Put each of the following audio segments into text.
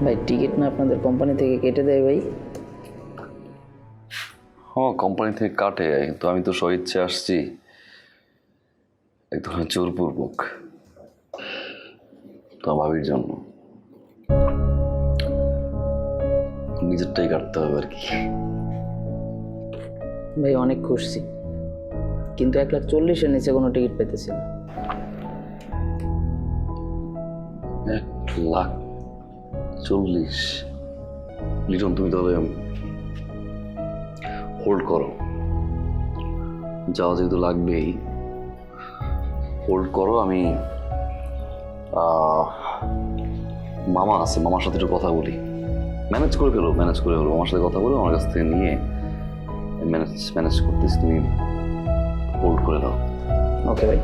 ভাই টিকিট না আপনাদের কোম্পানি থেকে কেটে দেয় ভাই? হ্যাঁ, কোম্পানি থেকে কাটে, কিন্তু আমি তো স্বইচ্ছে আসছি। এক ধরনের জোরপূর্বক, তো ভাবির জন্য নিজেরটাই কাটতে হবে আর কি। ভাই অনেক খুশি, কিন্তু 1,40,000-এর নিচে কোনো টিকিট পেতেছি না। 1,40,000? লিটন, তুমি তাহলে হোল্ড করো, যাওয়া যেহেতু লাগবেই, হোল্ড করো। আমি মামা আছে, মামার সাথে একটু কথা বলি, ম্যানেজ করে ফেলো। মামার সাথে কথা বলে আমার কাছ থেকে নিয়ে ম্যানেজ করতেছি, তুমি হোল্ড করে দাও। ওকে ভাই।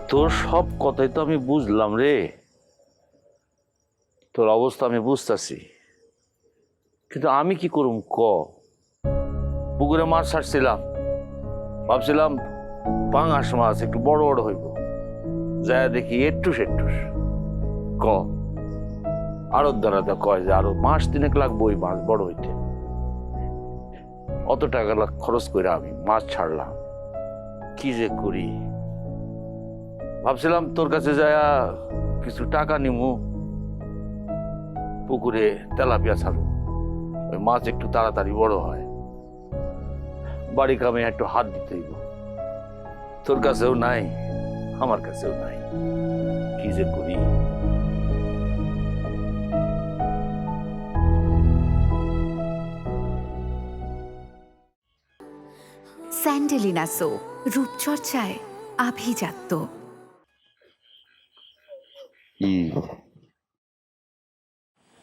তোর সব কথাই তো আমি বুঝলাম রে, তোর অবস্থা আমি বুঝতেছি, কিন্তু আমি কি করুম ক? পুকুরে মাছ ছাড়ছিলাম, ভাবছিলাম পাঙাশ মাছ একটু বড় বড় হইব, যায় দেখি এট্টুস ক। আরো দ্বারা কয় যে আরো মাস 3 লাগবো ওই মাছ বড় হইতে। অত টাকা খরচ করে আমি মাছ ছাড়লাম, কি যে করি। ভাবছিলাম তোর কাছে যায় কিছু টাকা নিমু, পুকুরে তেলাপিয়া ছাড়ু, ওই মাছ একটু তাড়াতাড়ি বড় হয়, বাড়ি কামে একটু হাত দিতে হইব। তোর কাছেও নাই, আমার কাছেও নাই, কি যে করি। স্যান্ডেলিনা সো, রূপচর্চায় আভিজাত্য। কি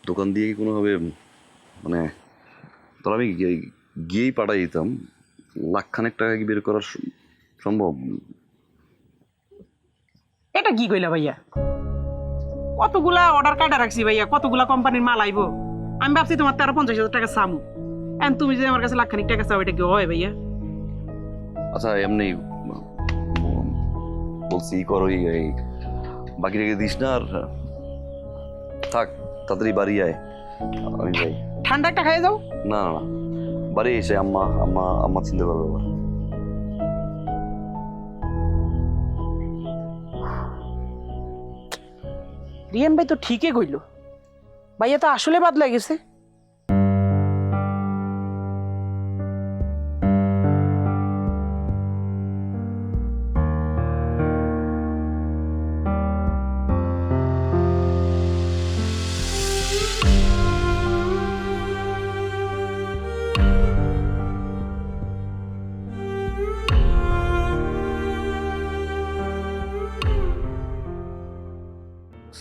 দোকান দিয়ে কি কোনোভাবে, মানে তোর আমি গিয়েই পাঠাই দিতাম, 1,00,000 টাকা কি বের করা সম্ভব? এটা কি কইলা ভাইয়া? কতগুলা অর্ডার কাটা রাখছি ভাইয়া, কতগুলা কোম্পানির মাল আইবো। আমি ভাবছি তোমার 50,000 টাকা চামু, এখন তুমি যদি আমার কাছে 1,00,000 টাকা চাও, এটা কি হয় ভাইয়া? আচ্ছা, এমনি বলছি করো, এই বাকি রেখে দিস না, আর থাক, তাড়াতাড়ি বাড়ি আয়, আমি যাই। ঠান্ডা একটা খাইয়ে যাও। না না না, বাড়ি এসে আম্মা চিন্তা করবে। রিয়ান ভাই তো ঠিকই কইলো, ভাইয়া তো আসলে বাদলা গেছে।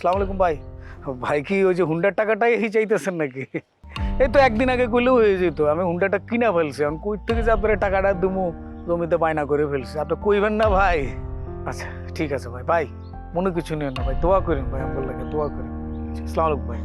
আসসালামু আলাইকুম ভাই। ভাই কি ওই যে হুন্ডার টাকাটাই চাইতেছেন নাকি? এই তো একদিন আগে কইলেও হয়ে যেত, আমি হুন্ডাটা কিনা ফেলছি, আমি কই থেকে যে আপনার টাকাটা দুমু জমিতে বায়না করে ফেলছি, আপনি কইবেন না ভাই? আচ্ছা ঠিক আছে ভাই, ভাই মনে কিছু নিয়েন না ভাই, দোয়া করেন ভাই, আমার লাগে দোয়া করেন। আসসালামু আলাইকুম ভাই।